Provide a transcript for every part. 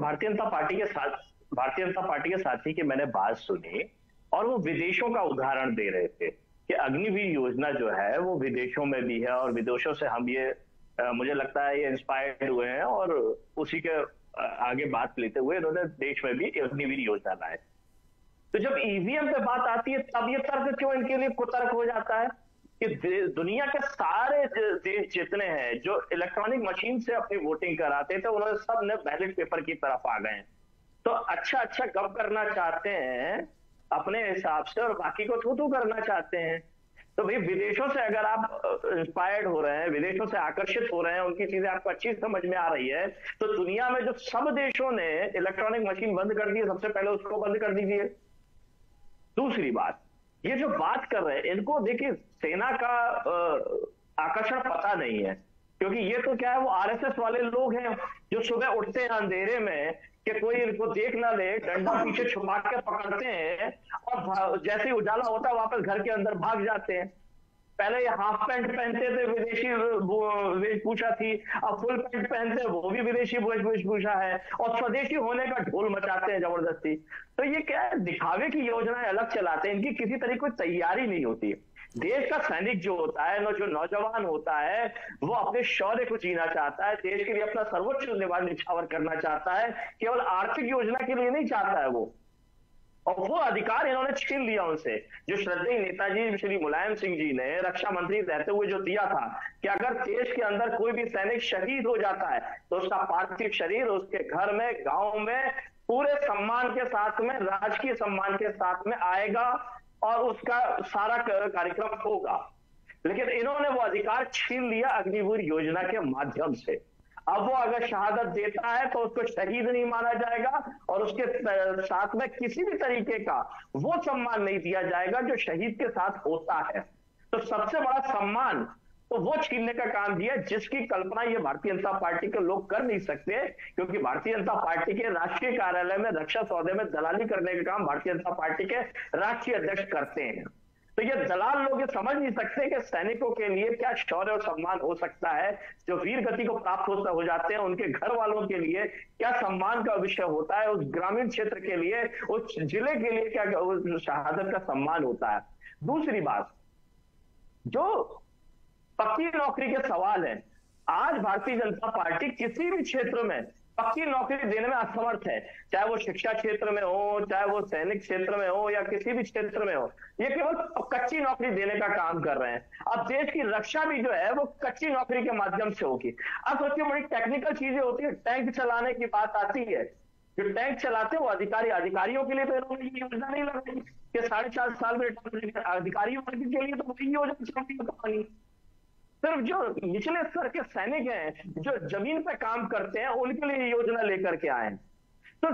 Bharatiya Janata party के साथी की मैंने बात सुनी और वो विदेशों का उदाहरण दे रहे थे कि अग्निवीर योजना जो है वो विदेशों में भी है और विदेशों से हम ये मुझे लगता है ये इंस्पायर्ड हुए हैं और उसी के आगे बात लेते हुए इन्होंने देश में भी अग्निवीर योजना लाए। तो जब ईवीएम पे बात आती है तब ये तर्क क्यों इनके लिए कुतर्क हो जाता है कि दुनिया के सारे देश जितने हैं जो इलेक्ट्रॉनिक मशीन से अपनी वोटिंग कराते थे उन्होंने सब ने बैलेट पेपर की तरफ आ गए हैं। तो अच्छा गप करना चाहते हैं अपने हिसाब से और बाकी को थू करना चाहते हैं। तो भाई विदेशों से अगर आप इंस्पायर्ड हो रहे हैं, विदेशों से आकर्षित हो रहे हैं, उनकी चीजें आपको अच्छी समझ में आ रही है, तो दुनिया में जो सब देशों ने इलेक्ट्रॉनिक मशीन बंद कर दी है सबसे पहले उसको बंद कर दीजिए। दूसरी बात, ये जो बात कर रहे हैं इनको देखिए सेना का आकर्षण पता नहीं है, क्योंकि ये तो क्या है वो आरएसएस वाले लोग हैं जो सुबह उठते हैं अंधेरे में कि कोई इनको देख ना ले, डंडा पीछे छुपा के पकड़ते हैं और जैसे ही उजाला होता है वापस घर के अंदर भाग जाते हैं। पहले ये हाफ पैंट पहनते थे, विदेशी वेशभूषा थी, अब फुल पैंट पहनते हैं वो भी विदेशी वेशभूषा है और स्वदेशी होने का ढोल मचाते हैं जबरदस्ती। तो ये क्या है, दिखावे की योजनाएं अलग चलाते हैं, इनकी किसी तरह कोई तैयारी नहीं होती है। देश का सैनिक जो होता है, जो नौजवान होता है, वो अपने शौर्य को जीना चाहता है, देश के लिए अपना सर्वोच्च निछावर करना चाहता है, केवल आर्थिक योजना के लिए नहीं चाहता है वो। और वो अधिकार इन्होंने छीन लिया उनसे, जो श्रद्धेय नेताजी श्री मुलायम सिंह जी ने रक्षा मंत्री रहते हुए जो दिया था कि अगर देश के अंदर कोई भी सैनिक शहीद हो जाता है तो उसका पार्थिव शरीर उसके घर में, गांव में पूरे सम्मान के साथ में, राजकीय सम्मान के साथ में आएगा और उसका सारा कार्यक्रम होगा। लेकिन इन्होंने वो अधिकार छीन लिया अग्निवीर योजना के माध्यम से। अब वो अगर शहादत देता है तो उसको शहीद नहीं माना जाएगा और उसके साथ में किसी भी तरीके का वो सम्मान नहीं दिया जाएगा जो शहीद के साथ होता है। तो सबसे बड़ा सम्मान तो वो छीनने का काम किया जिसकी कल्पना ये भारतीय जनता पार्टी के लोग कर नहीं सकते, क्योंकि भारतीय जनता पार्टी के राष्ट्रीय कार्यालय में रक्षा सौदे में दलाली करने का काम भारतीय जनता पार्टी के राष्ट्रीय अध्यक्ष करते हैं। तो ये दलाल लोग ये समझ नहीं सकते कि सैनिकों के लिए क्या शौर्य और सम्मान हो सकता है, जो वीर गति को प्राप्त हो जाते हैं उनके घर वालों के लिए क्या सम्मान का विषय होता है, उस ग्रामीण क्षेत्र के लिए, उस जिले के लिए क्या शहादत का सम्मान होता है। दूसरी बात, जो पक्की नौकरी के सवाल है, आज भारतीय जनता पार्टी किसी भी क्षेत्र में पक्की नौकरी देने में असमर्थ है, चाहे वो शिक्षा क्षेत्र में हो, चाहे वो सैनिक क्षेत्र में हो या किसी भी क्षेत्र में हो। ये केवल कच्ची नौकरी देने का काम कर रहे हैं। अब देश की रक्षा भी जो है वो कच्ची नौकरी के माध्यम से होगी। अब सोचिए बड़ी टेक्निकल चीजें होती है, टैंक चलाने की बात आती है, जो टैंक चलाते हैं वो अधिकारियों के लिए तो इन्होंने ये योजना नहीं लगाई कि 4.5 साल में अधिकारियों के लिए तो वही योजना चलती। सिर्फ जो निचले स्तर के सैनिक हैं जो जमीन पे काम करते हैं उनके लिए योजना लेकर के आए। तो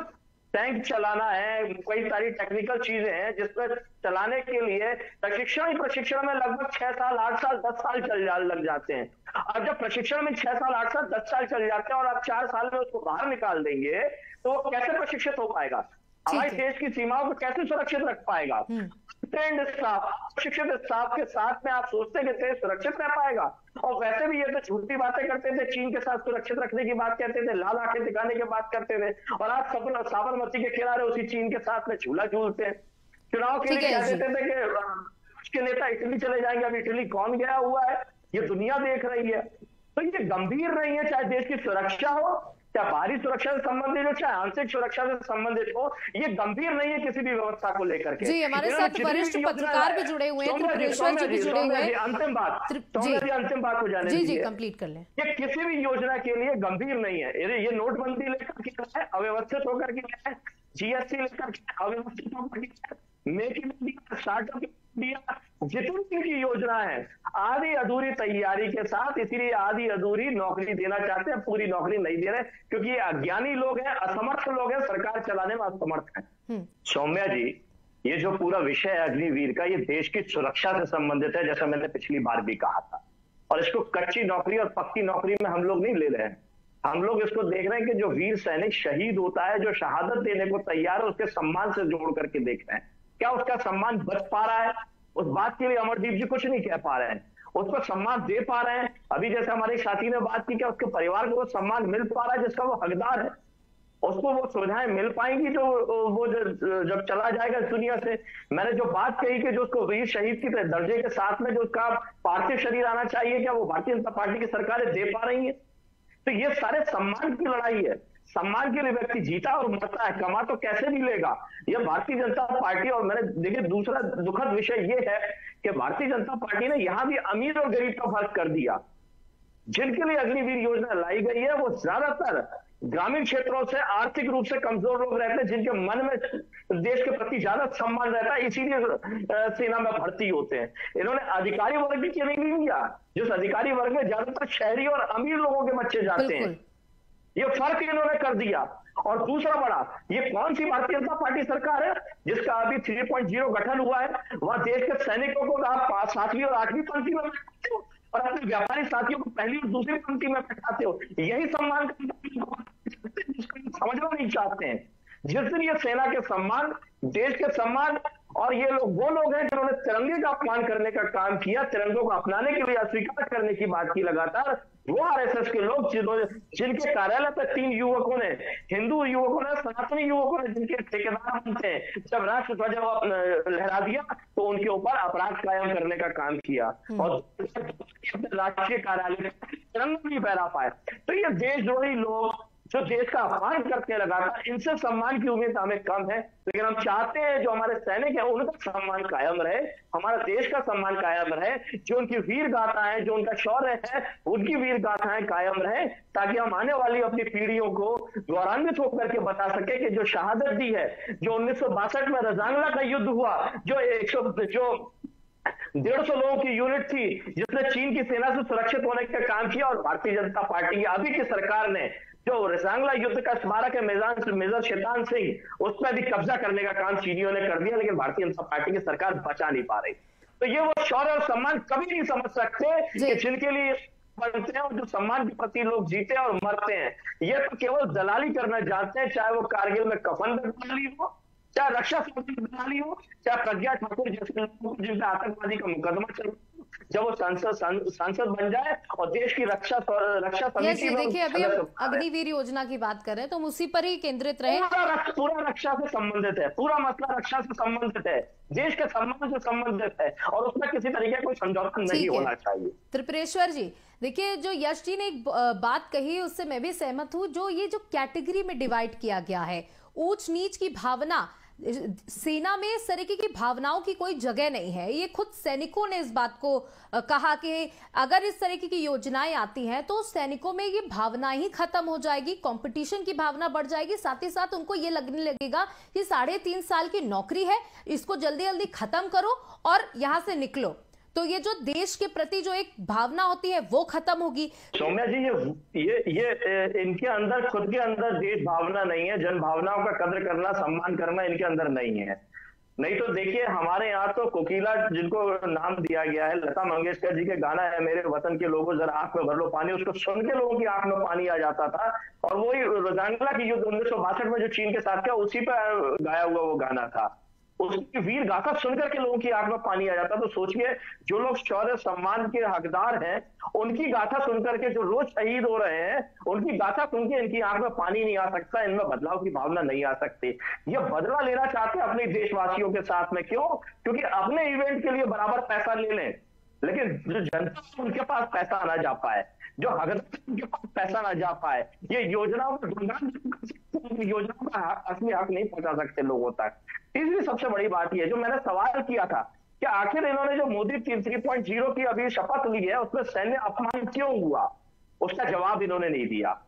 टैंक चलाना है, कई सारी टेक्निकल चीजें हैं जिसमें चलाने के लिए प्रशिक्षण में लगभग 6 साल 8 साल 10 साल लग जाते हैं। अब जब प्रशिक्षण में 6 साल 8 साल 10 साल चल जाते हैं और आप 4 साल में उसको बाहर निकाल देंगे तो वो कैसे प्रशिक्षित हो पाएगा, हमारे देश की सीमाओं को कैसे सुरक्षित रख पाएगा। ट्रेंड स्टाफ, प्रशिक्षित स्टाफ के साथ में आप सोचते कि देश सुरक्षित रह पाएगा? और वैसे भी ये तो झूठी बातें करते थे, चीन के साथ सुरक्षित रखने की बात कहते थे, लाल आंखें दिखाने की बात करते थे, और आज साबरमती के किनारे उसी चीन के साथ में झूला झूलते हैं। चुनाव के लिए कह देते थे कि उसके नेता इटली चले जाएंगे, अब इटली कौन गया हुआ है, ये दुनिया देख रही है। तो ये गंभीर नहीं है, चाहे देश की सुरक्षा हो, चाहे बाहरी सुरक्षा से संबंधित हो, चाहे आंतरिक सुरक्षा से संबंधित हो, ये गंभीर नहीं है किसी भी व्यवस्था को लेकर के। जी, हमारे साथ वरिष्ठ पत्रकार भी जुड़े हुए हैं, त्रिपुरेश्वर जी भी जुड़े हुए हैं। अंतिम बात हो जाने जी कंप्लीट कर लें। ये किसी भी योजना के लिए गंभीर नहीं है। ये नोटबंदी लेकर के अव्यवस्थित होकर के, जीएसटी लेकर के अव्यवस्थित होकर के, make in India, startup India, जितनी की योजना है आधी अधूरी तैयारी के साथ, इसीलिए आधी अधूरी नौकरी देना चाहते हैं, पूरी नौकरी नहीं दे रहे क्योंकि ये अज्ञानी लोग हैं, असमर्थ लोग हैं, सरकार चलाने में असमर्थ है। सौम्या जी, ये जो पूरा विषय है अग्निवीर का, ये देश की सुरक्षा से संबंधित है, जैसा मैंने पिछली बार भी कहा था। और इसको कच्ची नौकरी और पक्की नौकरी में हम लोग नहीं ले रहे हैं। हम लोग इसको देख रहे हैं कि जो वीर सैनिक शहीद होता है, जो शहादत देने को तैयार है, उसके सम्मान से जोड़ करके देख रहे हैं। क्या उसका सम्मान बच पा रहा है? उस बात के लिए अमरदीप जी कुछ नहीं कह पा रहे हैं। उसको सम्मान दे पा रहे हैं? अभी जैसे हमारे साथी ने बात की, क्या उसके परिवार को वो सम्मान मिल पा रहा है जिसका वो हकदार है? उसको वो सुविधाएं मिल पाएंगी जो वो जब चला जाएगा इस दुनिया से। मैंने जो बात कही कि जो उसको वीर शहीद की दर्जे के साथ में जो उसका पार्थिव शरीर आना चाहिए, क्या वो भारतीय जनता पार्टी की सरकारें दे पा रही है? तो ये सारे सम्मान की लड़ाई है। सम्मान के लिए व्यक्ति जीता और मरता है, कमा तो कैसे भी लेगा। ये भारतीय जनता पार्टी, और मैंने देखिए दूसरा दुखद विषय ये है कि भारतीय जनता पार्टी ने यहां भी अमीर और गरीब का फर्क कर दिया। जिनके लिए अग्निवीर योजना लाई गई है वो ज्यादातर ग्रामीण क्षेत्रों से आर्थिक रूप से कमजोर लोग रहते हैं, जिनके मन में देश के प्रति ज्यादा सम्मान रहता है, इसीलिए सेना में भर्ती होते हैं। इन्होंने अधिकारी वर्ग के लिए नहीं दिया, जिस अधिकारी वर्ग में ज्यादातर शहरी और अमीर लोगों के बच्चे जाते हैं, ये फर्क इन्होंने कर दिया। और दूसरा बड़ा, ये कौन सी भारतीय जनता पार्टी सरकार है जिसका अभी 3.0 गठन हुआ है? वहां देश के सैनिकों को आप 7वीं और 8वीं पंक्ति में बैठाते हो और अपने व्यापारी साथियों को पहली और दूसरी पंक्ति में बैठाते हो। यही सम्मान समझना नहीं चाहते हैं। जिस दिन ये सेना के सम्मान, देश के सम्मान, और ये लोग वो लोग हैं जिन्होंने तिरंगे का अपमान करने का काम किया, तिरंगों को अपनाने के लिए अस्वीकार करने की बात की लगातार, वो आरएसएस के लोग जिनके कार्यालय पर 3 युवकों ने, हिंदू युवकों ने, सनातनी युवकों ने, जिनके ठेकेदार बनते हैं, जब राष्ट्र ध्वजा लहरा दिया तो उनके ऊपर अपराध कायम करने का काम किया और राष्ट्रीय कार्यालय तिरंगा नहीं फहरा पाए। तो ये देशद्रोही लोग जो देश का अपमान करते हैं लगातार, इनसे सम्मान की उम्मीद हमें कम है। लेकिन हम चाहते हैं जो हमारे सैनिक हैं उनका सम्मान कायम रहे, हमारा देश का सम्मान कायम रहे, जो उनकी वीर गाथाएं, जो उनका शौर्य है उनकी वीर गाथाएं कायम रहे, ताकि हम आने वाली अपनी पीढ़ियों को गौरवान्वित होकर के बता सके कि जो शहादत दी है, जो 1962 में रजांगला का युद्ध हुआ, जो 150 लोगों की यूनिट थी जिसने चीन की सेना से सुरक्षित होने का काम किया, और भारतीय जनता पार्टी की अभी की सरकार ने जो रजांगला युद्ध का स्मारक है मेजर शैतान सिंह, उस पर भी कब्जा करने का काम चीनियों ने कर दिया, लेकिन भारतीय जनता पार्टी की सरकार बचा नहीं पा रही। तो ये वो शौर्य और सम्मान कभी नहीं समझ सकते कि जिनके लिए बनते हैं और जो सम्मान के प्रति लोग जीते और मरते हैं, ये तो केवल दलाली करना जानते हैं, चाहे वो कारगिल में कफन दलाली हो, चाहे रक्षा दलाली हो, चाहे प्रज्ञा ठाकुर जैसे लोग जिनसे आतंकवादी का मुकदमा चल, जब वो सांसद बन जाए और देश की रक्षा समिति में। देखिए अभी हम अग्निवीर योजना की बात कर रहे हैं तो हम उसी पर ही केंद्रित रहे। पूरा रक्षा से संबंधित है, पूरा मसला रक्षा से संबंधित है, देश के सम्मान से संबंधित है, और उसमें किसी तरीके का कोई समझौता नहीं होना चाहिए। त्रिपुरेश्वर जी, देखिए जो यश जी ने एक बात कही उससे मैं भी सहमत हूँ। जो ये जो कैटेगरी में डिवाइड किया गया है, ऊंच नीच की भावना, सेना में इस तरीके की भावनाओं की कोई जगह नहीं है। ये खुद सैनिकों ने इस बात को कहा कि अगर इस तरीके की योजनाएं आती हैं तो सैनिकों में ये भावना ही खत्म हो जाएगी, कंपटीशन की भावना बढ़ जाएगी, साथ ही साथ उनको ये लगने लगेगा कि 3.5 साल की नौकरी है, इसको जल्दी जल्दी खत्म करो और यहां से निकलो। तो ये जो देश के प्रति जो एक भावना होती है वो खत्म होगी। सौम्या जी, ये इनके अंदर, खुद के अंदर देश भावना नहीं है, जन भावनाओं का कद्र करना, सम्मान करना इनके अंदर नहीं है। नहीं तो देखिए हमारे यहाँ तो कोकिला, जिनको नाम दिया गया है, लता मंगेशकर जी के गाना है मेरे वतन के लोगों जरा आंख में भर लो पानी, उसको सुन के लोगों की आंख में पानी आ जाता था। और वही रजांगला की युद्ध 1962 में जो चीन के साथ किया, उसी पर गाया हुआ वो गाना था। उसकी वीर गाथा सुनकर के लोगों की आंख में पानी आ जाता। तो सोचिए, जो लोग शौर्य सम्मान के हकदार हैं, उनकी गाथा सुनकर के जो रोज शहीद हो रहे हैं, उनकी गाथा सुन के इनकी आंख में पानी नहीं आ सकता, इनमें बदलाव की भावना नहीं आ सकती। ये बदला लेना चाहते हैं अपने देशवासियों के साथ में। क्यों? क्योंकि अपने इवेंट के लिए बराबर पैसा ले लें, लेकिन जो जनता उनके पास पैसा ना जा पाए, जो हकदार उनके पास पैसा ना जा पाए, ये योजनाओं का असली हक नहीं पहुंचा सकते लोगों तक। तीसरी सबसे बड़ी बात यह, जो मैंने सवाल किया था कि आखिर इन्होंने जो मोदी 3.0 की अभी शपथ ली है, उसमें सैन्य अपमान क्यों हुआ, उसका जवाब इन्होंने नहीं दिया।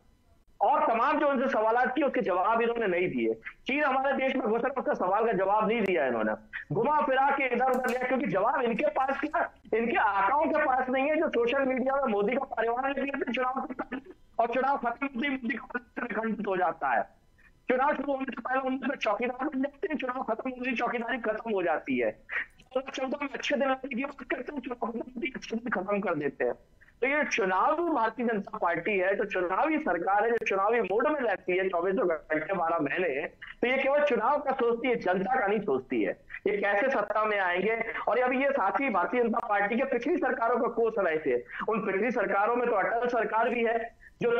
और तमाम जो उनसे सवाल किए उसके जवाब इन्होंने नहीं दिए। चीन हमारे देश में घुसकर उसका सवाल का जवाब नहीं दिया इन्होंने, घुमा फिरा के इधर उधर लिया, क्योंकि जवाब इनके पास क्या, इनके आकाओं के पास नहीं है, जो सोशल मीडिया में मोदी का परिवार ने दिया चुनाव और चुनाव खत्म होते ही मोदी का खंडित हो जाता है। चुनाव शुरू होने से पहले उनमें चौकीदार बन जाते हैं, चुनाव खत्म होने से चौकीदारी खत्म हो जाती है। 2014 में अच्छे दिन की बात करते हैं, चुनाव अच्छे दिन खत्म कर देते हैं। तो ये चुनावी भारतीय जनता पार्टी है, जो चुनावी सरकार है, जो चुनावी मोड में रहती है 24 घंटे 12 महीने, तो ये केवल चुनाव का सोचती है, जनता का नहीं सोचती है। ये कैसे सत्ता में आएंगे। और अभी ये साथी भारतीय जनता पार्टी के पिछली सरकारों को कोस रहे थे, उन पिछली सरकारों में तो अटल सरकार भी है, जो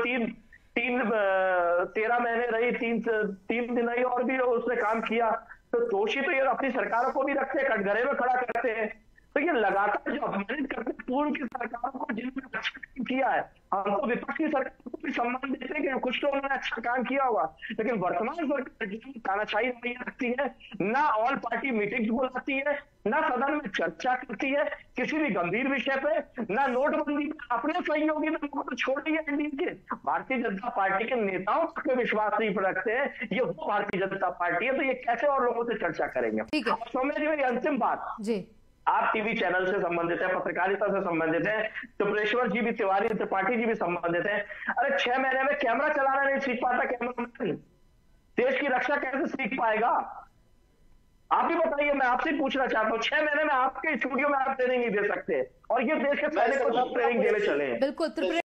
13 महीने रही, तीन दिन रही और भी उसने काम किया, तो दोषी तो ये अपनी सरकारों को भी रखते हैं, कटघरे में खड़ा करते हैं। तो ये लगातार जो अपमानित करते हैं पूर्व की सरकारों को जिन्होंने अच्छा काम किया है, हम तो विपक्ष की सरकार को भी सम्मान देते हैं कि कुछ तो उन्होंने अच्छा काम किया होगा, लेकिन वर्तमान सरकार जितनी तानाशाही रवैया रखती है, ना ऑल पार्टी मीटिंग्स बुलाती है, ना सदन में चर्चा करती है किसी भी गंभीर विषय पे, ना नोटबंदी में अपने सहयोगी लोगों को छोड़ दिया एनडीए के। भारतीय जनता पार्टी के नेताओं पे विश्वास नहीं रखते हैं, ये वो भारतीय जनता पार्टी है, तो ये कैसे और लोगों से चर्चा करेंगे। ठीक है। सौम्या जी, मेरी अंतिम बात जी, आप टीवी चैनल से संबंधित है, पत्रकारिता से संबंधित है, सुप्रेश्वर जी भी, तिवारी त्रिपाठी जी भी संबंधित है। अरे 6 महीने में कैमरा चलाना नहीं सीख पाता कैमरामैन, देश की रक्षा कैसे सीख पाएगा? आप ही बताइए, मैं आपसे पूछना चाहता हूँ, 6 महीने में आपके स्टूडियो में आप ट्रेनिंग नहीं दे सकते, और ये देश के सैनिक को सब ट्रेनिंग देने चले हैं। बिल्कुल।